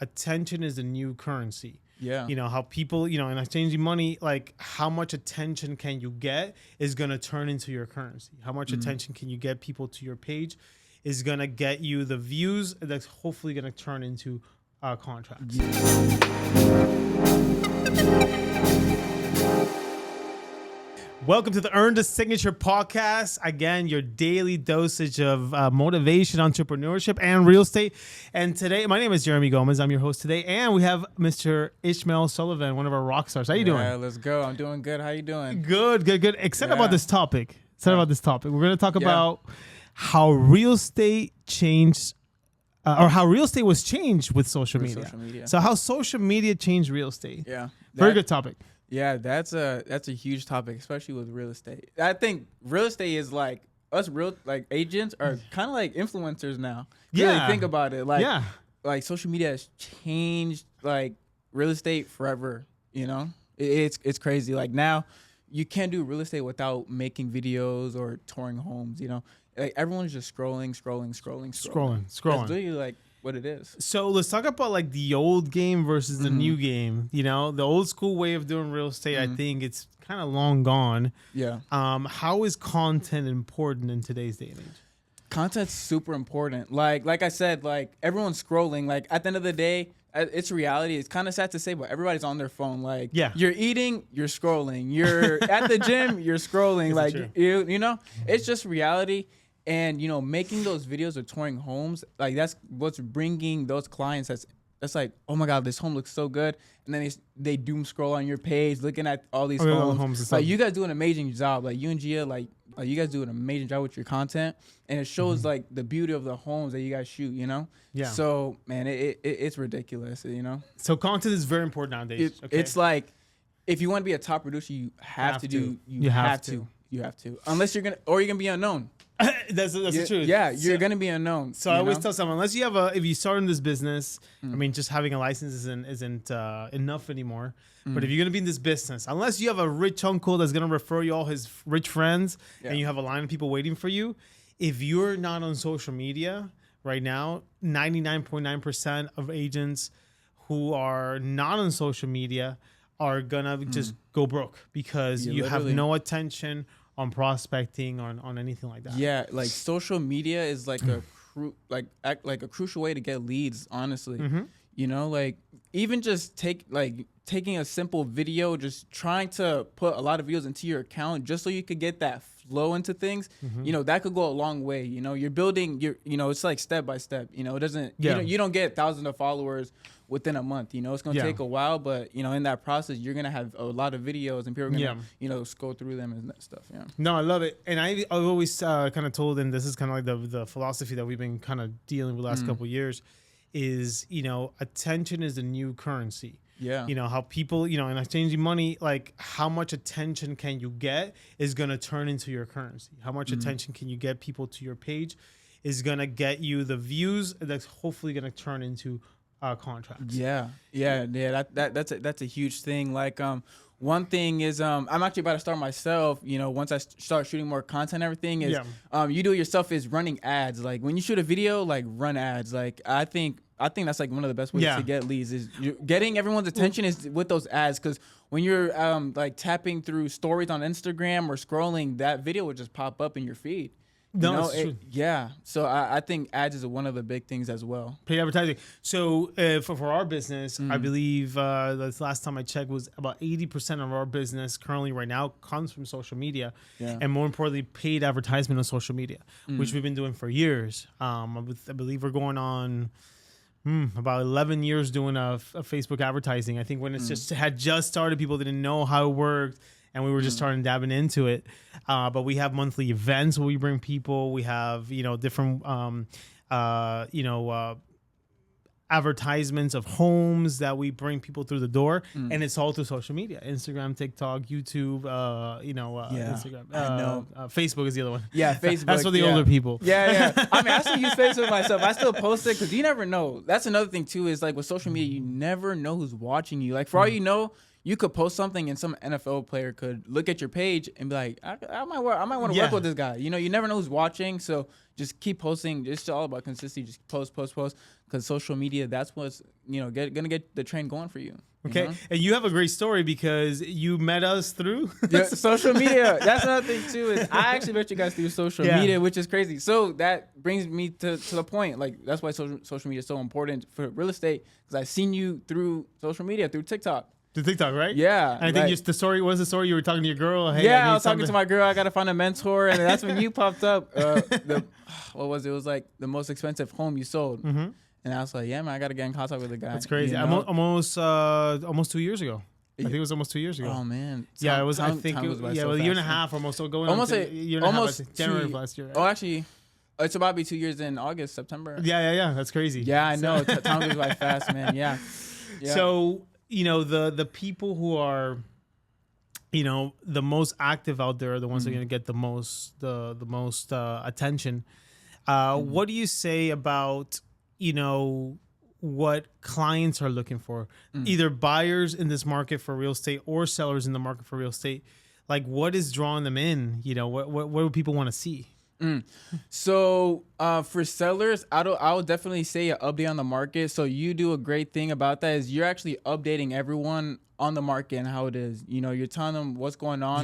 attention is the new currency. Yeah. You know, how people, in exchanging money, like how much attention can you get is going to turn into your currency. How much attention can you get people to your page is going to get you the views that's hopefully going to turn into contracts. Welcome to the Earn the Signature podcast. Again, your daily dosage of motivation, entrepreneurship, and real estate. And today, my name is Jeremy Gomez. I'm your host today. And we have Mr. Ishmael Sullivan, one of our rock stars. How you doing? Yeah, let's go. I'm doing good. How you doing? Good. Excited about this topic. We're going to talk about how real estate changed or how real estate was changed with social media. So how social media changed real estate. Yeah. Very good topic. Yeah, that's a huge topic, especially with real estate. I think real estate is like us agents are kind of like influencers now. Really think about it. Like social media has changed like real estate forever, you know? It's crazy. Like now you can't do real estate without making videos or touring homes, you know? Like everyone's just scrolling. That's literally like what it is. So let's talk about like the old game versus the new game. You know, the old school way of doing real estate, I think it's kind of long gone. Yeah. How is content important in today's day and age? Content's super important. Like I said, like everyone's scrolling. Like at the end of the day, it's reality. It's kind of sad to say, but everybody's on their phone. Like you're eating, you're scrolling. You're at the gym, you're scrolling. Like you know, it's just reality. And, you know, making those videos of touring homes, like that's what's bringing those clients. That's like, oh, my God, this home looks so good. And then they doom scroll on your page looking at all these homes. Like, you guys do an amazing job. Like, you and Gia, like you guys do an amazing job with your content. And it shows, like, the beauty of the homes that you guys shoot, you know? Yeah. So, man, it's ridiculous, you know? So content is very important nowadays. It's like, if you want to be a top producer, you have to. You have to. Unless you're going to be unknown. That's the truth. Yeah, you're gonna be unknown. So I always tell someone, unless you have if you start in this business, I mean, just having a license isn't enough anymore. But if you're gonna be in this business, unless you have a rich uncle that's gonna refer you all his rich friends, and you have a line of people waiting for you, if you're not on social media right now, 99.9% of agents who are not on social media are gonna just go broke because you have no attention on prospecting, on anything like that. Yeah, like social media is like a crucial way to get leads, honestly. You know, like even just taking a simple video, just trying to put a lot of videos into your account just so you could get that flow into things, you know, that could go a long way. You know, you're building it's like step by step. You know, it doesn't you don't get thousands of followers within a month. You know, it's gonna take a while, but you know, in that process you're gonna have a lot of videos and people are gonna scroll through them and that stuff. No, I love it. And I've always kind of told them, this is kind of like the philosophy that we've been kind of dealing with the last couple of years is, you know, attention is the new currency. Yeah. You know, how people, in exchanging money, like how much attention can you get is going to turn into your currency. How much attention can you get people to your page is going to get you the views that's hopefully going to turn into contracts. Yeah. That's a huge thing. Like, one thing is, I'm actually about to start myself, you know, once I start shooting more content, everything is, you do it yourself is running ads. Like when you shoot a video, like run ads. Like I think that's like one of the best ways to get leads is getting everyone's attention is with those ads. Cause when you're like tapping through stories on Instagram or scrolling, that video would just pop up in your feed. No, it's true. Yeah. So I think ads is one of the big things as well. Paid advertising. So for our business, I believe the last time I checked was about 80% of our business currently right now comes from social media. Yeah. And more importantly, paid advertisement on social media, which we've been doing for years. I believe we're going on about 11 years doing a Facebook advertising. I think when it had just started, people didn't know how it worked. And we were just starting dabbing into it. But we have monthly events where we bring people. We have, different, advertisements of homes that we bring people through the door. And it's all through social media, Instagram, TikTok, YouTube, Instagram. I know. Facebook is the other one. Yeah, Facebook. That's for the older people. Yeah. I mean, I still use Facebook myself. I still post it because you never know. That's another thing, too, is like with social media, you never know who's watching you. Like, for all you know, you could post something and some NFL player could look at your page and be like, I might want to work with this guy. You know, you never know who's watching. So just keep posting. It's all about consistency. Just post. Because social media, that's what's, you know, gonna get the train going for you. Okay. Know? And you have a great story because you met us through social media. That's another thing too, is I actually met you guys through social media, which is crazy. So that brings me to the point. Like, that's why social media is so important for real estate, because I seen you through social media, through TikTok. To TikTok, right? Yeah. And I think the story was the story you were talking to your girl. Hey, yeah, I was talking to my girl. I got to find a mentor. And that's when you popped up. What was it? It was like the most expensive home you sold. Mm-hmm. And I was like, yeah, man, I got to get in contact with the guy. That's crazy. You know? Almost 2 years ago. I think it was almost 2 years ago. Oh, man. It was. I think it was a year and a half almost. So going almost a year and a half. January of last year. Right? Oh, actually, it's about to be 2 years in August, September. Yeah. That's crazy. Yeah, I know. Time goes by fast, man. Yeah. So, you know, the people who are, you know, the most active out there are the ones that are going to get the most attention. What do you say about, you know, what clients are looking for, either buyers in this market for real estate or sellers in the market for real estate? Like, what is drawing them in? You know, what do people want to see? So for sellers, I would definitely say an update on the market. So you do a great thing about that is you're actually updating everyone on the market and how it is. You know, you're telling them what's going on.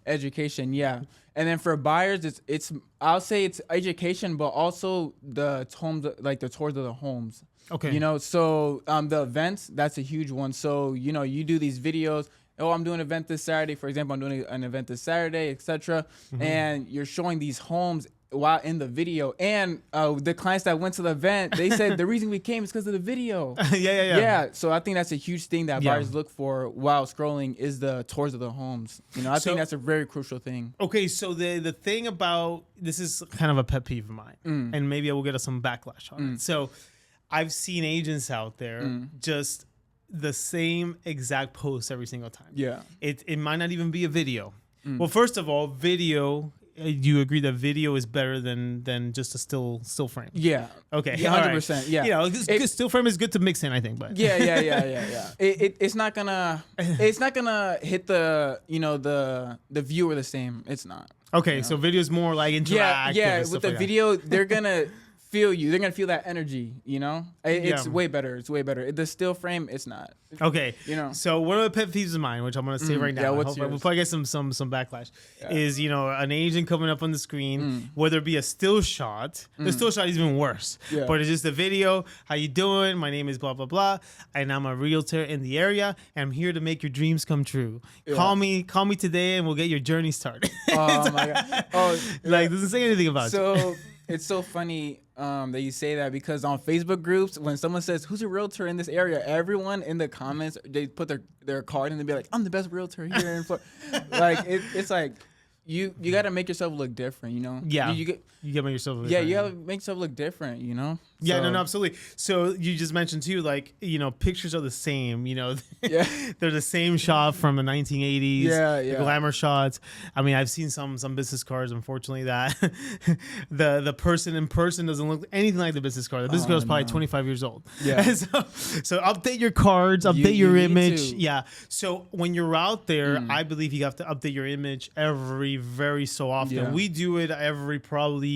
Education, yeah. And then for buyers, it's I'll say it's education, but also the homes, like the tours of the homes. Okay. You know, so the events, that's a huge one. So, you know, you do these videos. Oh, I'm doing an event this Saturday. For example, I'm doing an event this Saturday, etc. And you're showing these homes while in the video. And the clients that went to the event, they said the reason we came is because of the video. Yeah. So I think that's a huge thing that buyers look for while scrolling is the tours of the homes. You know, I think that's a very crucial thing. Okay, so the thing about this is kind of a pet peeve of mine, and maybe I will get some backlash on it. So I've seen agents out there just the same exact post every single time. Yeah. It might not even be a video. Well, first of all, video, do you agree that video is better than just a still frame? Yeah. Okay. 100%. Right. Yeah. You know, still frame is good to mix in, I think. But yeah. It's not gonna hit the, you know, the viewer the same. It's not. Okay, you know? So video is more like interactive. Yeah. With the video, they're gonna feel you. They're gonna feel that energy. You know, it's way better. It's way better. The still frame, it's not. Okay. You know. So one of the pet peeves of mine, which I'm gonna say right now, yeah, what's we'll probably get some backlash, is, you know, an agent coming up on the screen, whether it be a still shot. The still shot is even worse. Yeah. But it's just a video. How you doing? My name is blah blah blah, and I'm a realtor in the area, and I'm here to make your dreams come true. Yeah. Call me today, and we'll get your journey started. Oh my god. Oh, like doesn't say anything about so. It's so funny that you say that, because on Facebook groups, when someone says, who's a realtor in this area, everyone in the comments, they put their card and they be like, I'm the best realtor here in Florida. Like, it's like, you got to make yourself look different, you know? Yeah. You gotta make yourself look different. different. You gotta make yourself look different, you know? Yeah, no, absolutely. So you just mentioned too, like, you know, pictures are the same, you know, they're the same shot from the 1980s, the glamour shots. I mean, I've seen some business cards, unfortunately, that the person in person doesn't look anything like the business card. The business card is probably 25 years old. Yeah. So update your cards, update your image. Yeah. So when you're out there, I believe you have to update your image very so often. Yeah. We do it every probably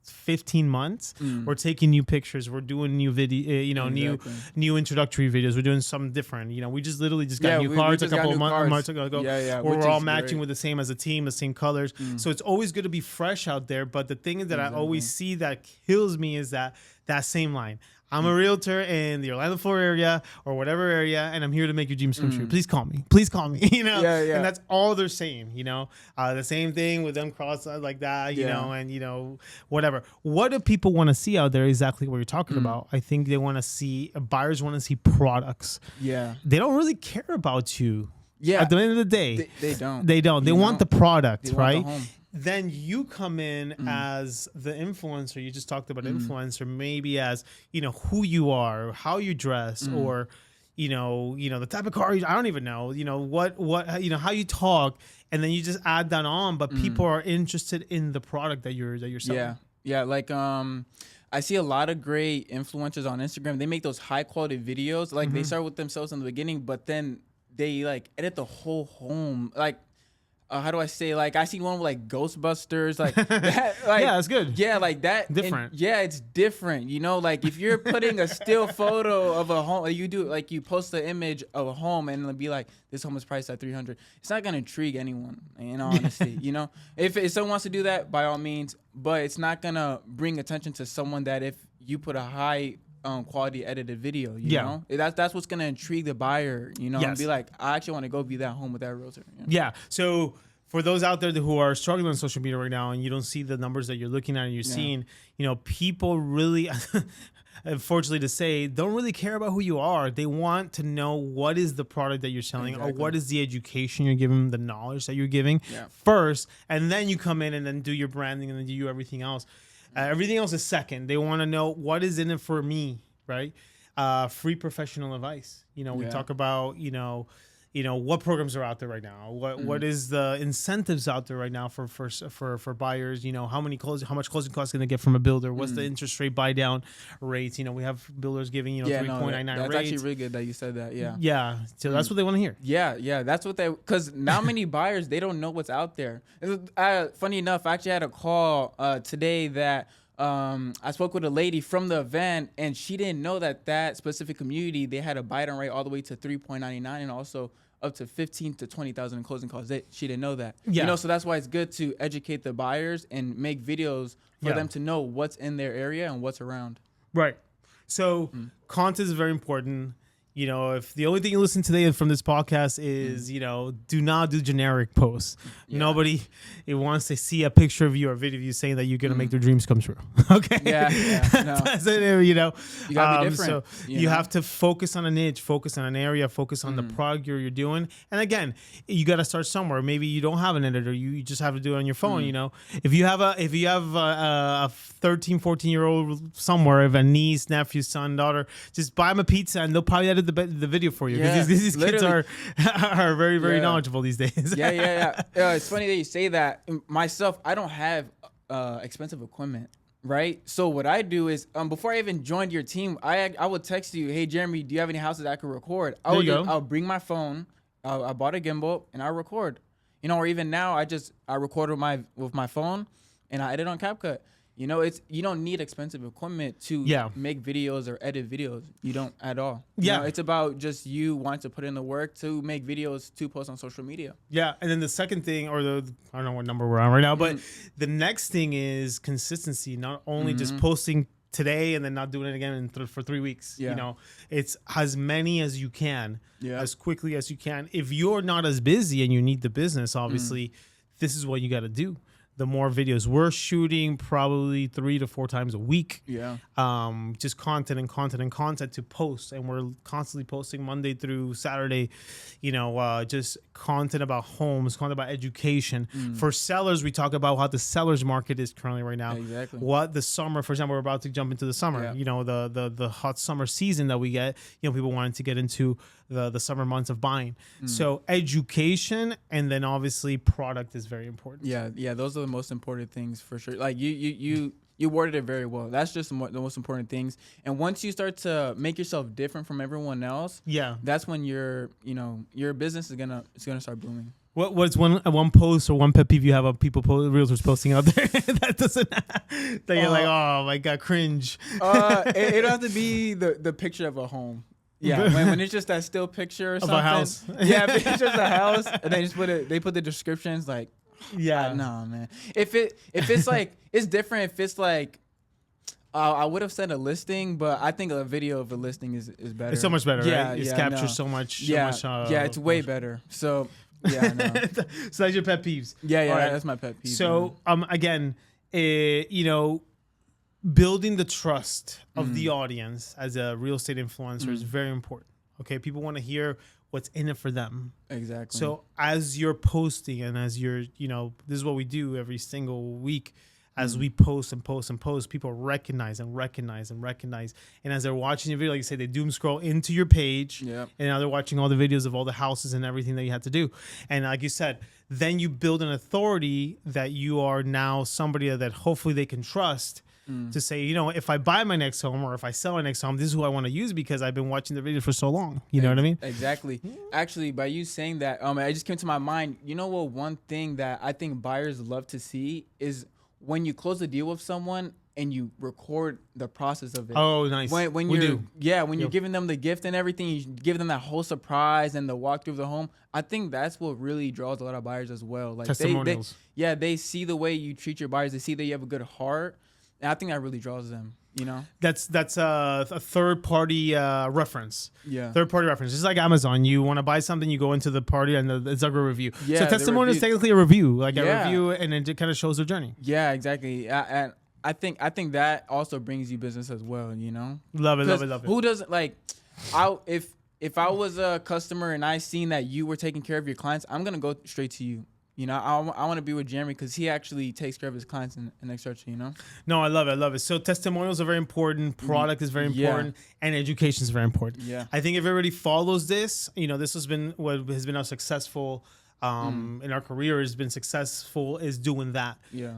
15 months. We're taking new pictures, we're doing new video, you know, new introductory videos, we're doing something different, you know. We just literally got new cards a couple of months ago, where we're all matching with the same as a team, the same colors. So it's always good to be fresh out there. But the thing is that I always see that kills me is that same line. I'm a realtor in the Orlando, Florida area or whatever area, and I'm here to make your dreams come true. Please call me. Please call me. You know, and that's all they're saying. You know, the same thing with them cross like that. You know, and you know, whatever. What do people want to see out there? Exactly what you're talking about. I think they want to see buyers want to see products. Yeah, they don't really care about you. Yeah, at the end of the day, they don't. They don't. They want the product, right? Then you come in as the influencer. You just talked about influencer, maybe as, you know, who you are, how you dress, or, you know, the type of car I don't even know, you know, what, you know, how you talk, and then you just add that on. But people are interested in the product that you're selling. Yeah. Like, I see a lot of great influencers on Instagram. They make those high quality videos. Like they start with themselves in the beginning, but then they like edit the whole home. Like, how do I say? Like, I seen one with like Ghostbusters, like that. Like, yeah, it's good. Yeah, like that. Different. And, yeah, it's different. You know, like if you're putting a still photo of a home, like you do, like you post the image of a home and it'll be like, this home is priced at $300. It's not gonna intrigue anyone. In all honesty, you know, if someone wants to do that, by all means, but it's not gonna bring attention to someone that if you put a high quality edited video, you know, that's what's gonna intrigue the buyer, you know, and be like, I actually want to go view that home with that realtor. You know? Yeah. So for those out there who are struggling on social media right now and you don't see the numbers that you're looking at and you're seeing, you know, people really, unfortunately to say, don't really care about who you are. They want to know what is the product that you're selling or what is the education you're giving them, the knowledge that you're giving first, and then you come in and then do your branding and then do everything else. Everything else is second. They want to know what is in it for me, right? Free professional advice. You know, we talk about, you know, what programs are out there right now. What is the incentives out there right now for buyers? You know, how much closing costs going to get from a builder? What's the interest rate buy down rates? You know, we have builders giving 3.99 rates. That's actually really good that you said that. Yeah. Yeah. So that's what they want to hear. Yeah. That's what because now many buyers, they don't know what's out there. Funny enough, I actually had a call today that I spoke with a lady from the event, and she didn't know that specific community, they had a buy down rate all the way to 3.99 and also up to 15 to 20,000 in closing costs. She didn't know that. Yeah. You know, so that's why it's good to educate the buyers and make videos for them to know what's in their area and what's around. Right. So content is very important. You know, if the only thing you listen today from this podcast is, you know, do not do generic posts. Nobody wants to see a picture of you or a video of you saying that you're going to make their dreams come true. Okay. Yeah. No. So, you know, you got to be different. So you have to focus on a niche, focus on an area, focus on the product you're doing. And again, you got to start somewhere. Maybe you don't have an editor. You just have to do it on your phone. You know, if you have a 13, 14-year-old somewhere, if a niece, nephew, son, daughter, just buy them a pizza and they'll probably edit the video for you. Because these kids are very, very knowledgeable these days. Yeah. It's funny that you say that. Myself, I don't have expensive equipment, right? So what I do is, before I even joined your team, I would text you, hey, Jeremy, do you have any houses I could record? I'll bring my phone. I bought a gimbal and I record. You know, or even now, I record with my phone and I edit on CapCut. You know, you don't need expensive equipment to make videos or edit videos. You don't at all. You know, it's about just you wanting to put in the work to make videos to post on social media. Yeah, and then the second thing, I don't know what number we're on right now, but the next thing is consistency. Not only just posting today and then not doing it again for 3 weeks. You know, it's as many as you can, as quickly as you can. If you're not as busy and you need the business, obviously, this is what you got to do. The more videos we're shooting, probably 3 to 4 times a week. Just content to post, and we're constantly posting Monday through Saturday. You know, just content about homes, content about education. For sellers, we talk about how the sellers market is currently right now. Exactly. What the summer, for example, we're about to jump into the summer. You know, the hot summer season that we get. You know, people wanting to get into the summer months of buying. So education, and then obviously product is very important. Yeah, those are the most important things for sure. Like you worded it very well. That's just the most important things. And once you start to make yourself different from everyone else, that's when your business is gonna start booming. What's one post or one pet peeve you have of realtors posting out there that doesn't that you're like, oh my god, cringe? It don't have to be the picture of a home. Yeah, when it's just that still picture or something. Of a house. Yeah, if it's just a house, and they put the descriptions like. No, man. If it's like, it's different. If it's like, I would have sent a listing, but I think a video of a listing is better. It's so much better. Right? It captures so much. It's way better. So no. So that's your pet peeves. Right. That's my pet peeve. So again, you know, building the trust of the audience as a real estate influencer is very important. Okay, people want to hear what's in it for them. Exactly. So as you're posting and as you're, you know, this is what we do every single week. As we post and post and post, people recognize. And as they're watching your video, like you say, they doom scroll into your page. And now they're watching all the videos of all the houses and everything that you had to do. And like you said, then you build an authority that you are now somebody that hopefully they can trust. to say, you know, if I buy my next home or if I sell my next home, this is who I want to use because I've been watching the videos for so long. You know what I mean? Exactly. Actually, by you saying that, it just came to my mind. You know what? One thing that I think buyers love to see is when you close a deal with someone and you record the process of it. Oh, nice. When you're giving them the gift and everything, you give them that whole surprise and the walkthrough of the home. I think that's what really draws a lot of buyers as well. Like testimonials. They see the way you treat your buyers. They see that you have a good heart, and I think that really draws them. You know, that's a third party reference. Yeah, third party reference. Just like Amazon, you want to buy something, you go into the party and it's like a review. Yeah, so testimonial is technically a review, like a review, and it kind of shows their journey. Yeah, exactly. And I think that also brings you business as well. You know, love it. Who doesn't like? If I was a customer and I seen that you were taking care of your clients, I'm gonna go straight to you. You know, I want to be with Jeremy because he actually takes care of his clients in Exarcher, you know? No, I love it. So testimonials are very important. Product is very important. And education is very important. Yeah. I think if everybody follows this, you know, this has been what has been our successful in our career has been successful is doing that. Yeah.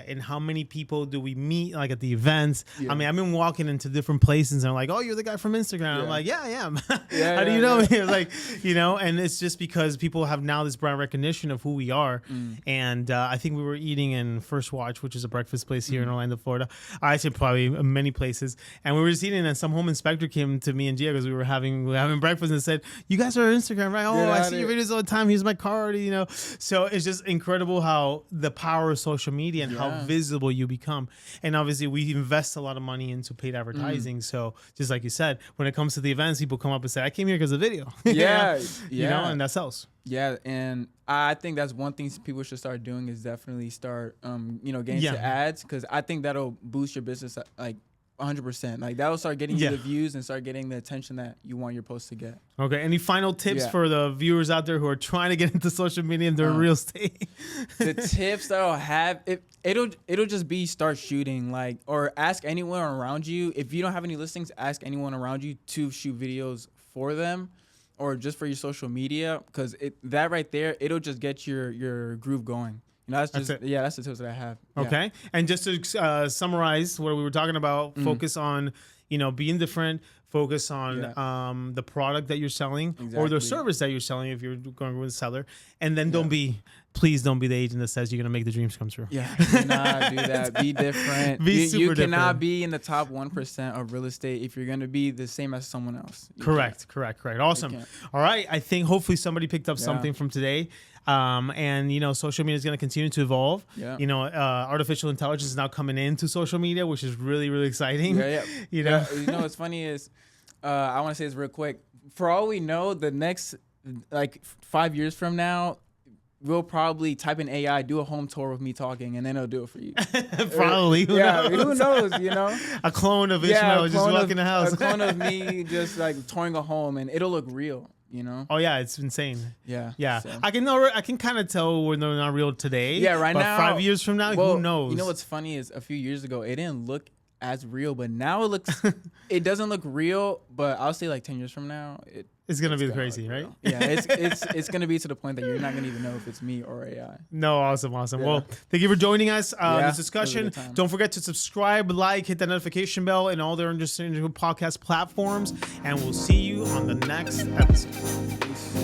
And how many people do we meet like at the events? Yeah. I mean, I've been walking into different places and they're like, "Oh, you're the guy from Instagram." Yeah. I'm like, "Yeah, I am." Yeah, How do you know me? Like, you know, and it's just because people have now this brand recognition of who we are. And I think we were eating in First Watch, which is a breakfast place here in Orlando, Florida. I said probably many places. And we were just eating and some home inspector came to me and Gia because we were having breakfast and said, "You guys are on Instagram, right? Oh, I see your videos all the time. Here's my card." You know, so it's just incredible how the power of social media and how visible you become. And obviously we invest a lot of money into paid advertising. So just like you said, when it comes to the events, people come up and say, "I came here because of video." Yeah. You know, and that sells. Yeah, and I think that's one thing people should start doing is definitely start, getting to ads because I think that'll boost your business like 100%. Like that'll start getting you the views and start getting the attention that you want your post to get. Okay. Any final tips for the viewers out there who are trying to get into social media and their real estate? The tips that I'll have, it'll just be start shooting, like, or ask anyone around you. If you don't have any listings, ask anyone around you to shoot videos for them or just for your social media because that right there, it'll just get your groove going. You know, that's the tips that I have. Okay. And just to summarize what we were talking about, focus on, you know, being different, focus on the product that you're selling or the service that you're selling if you're going with a seller. And then please don't be the agent that says you're going to make the dreams come true. Yeah. Do not do that. Be different. You cannot be in the top 1% of real estate if you're going to be the same as someone else. Correct. Awesome. All right. I think hopefully somebody picked up something from today. And you know, social media is going to continue to evolve. Yeah. You know, artificial intelligence is now coming into social media, which is really, really exciting. Yeah. You know, what's funny is, I want to say this real quick. For all we know, the next 5 years from now, we'll probably type in AI, do a home tour with me talking, and then it'll do it for you. Probably. Who knows? You know, a clone of Ishmael just walking the house. A clone of me just like touring a home, and it'll look real. You know? Oh yeah, it's insane. Yeah. So. I can kind of tell when they're not real today. Yeah, right now. 5 years from now, who knows? You know what's funny is a few years ago it didn't look as real, but now it looks. It doesn't look real, but I'll say like 10 years from now, it's gonna be crazy, right? Yeah, it's gonna be to the point that you're not gonna even know if it's me or AI. No, awesome. Yeah. Well, thank you for joining us this discussion. Don't forget to subscribe, hit that notification bell, and all their understanding podcast platforms. And we'll see you on the next episode. Peace.